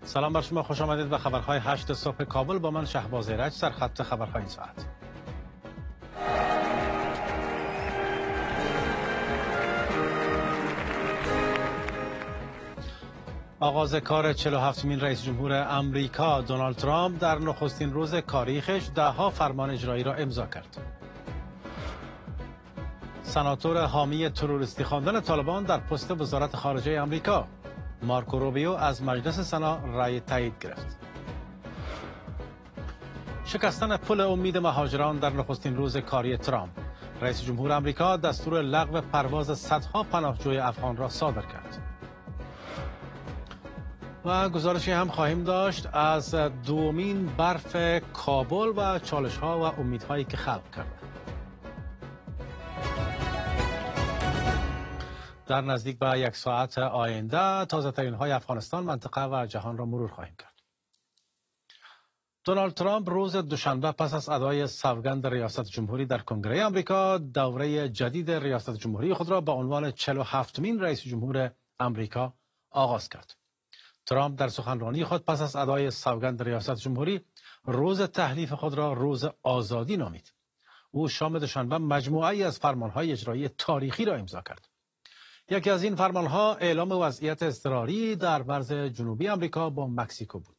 سلام بر شما، خوش آمدید به خبرهای 8 صبح کابل. با من شهباز ایرج. سرخط خبرهای این ساعت. آغاز کار 47مین رئیس جمهور امریکا دونالد ترامپ در نخستین روز کاری خویش دهها فرمان اجرایی را امضا کرد. سناتور حامی تروریستی خواندن طالبان در پست وزارت خارجه امریکا مارکو روبیو از مجلس سنا رأی تایید گرفت. شکستن پل امید مهاجران در نخستین روز کاری ترامپ. رئیس جمهور امریکا دستور لغو پرواز صدها پناهجوی افغان را صادر کرد. و گزارشی هم خواهیم داشت از دومین برف کابل و چالش‌ها و امیدهایی که خلق کرده. در نزدیک به یک ساعت آینده تازه‌ترین‌های افغانستان، منطقه و جهان را مرور خواهیم کرد. دونالد ترامپ روز دوشنبه پس از ادای سوگند ریاست جمهوری در کنگره آمریکا دوره جدید ریاست جمهوری خود را با عنوان 47مین رئیس جمهور آمریکا آغاز کرد. ترامپ در سخنرانی خود پس از ادای سوگند ریاست جمهوری روز تحلیف خود را روز آزادی نامید. او شام دوشنبه مجموعه‌ای از فرمان‌های اجرایی تاریخی را امضا کرد. یکی از این فرمان‌ها اعلام وضعیت اضطراری در مرز جنوبی آمریکا با مکزیکو بود.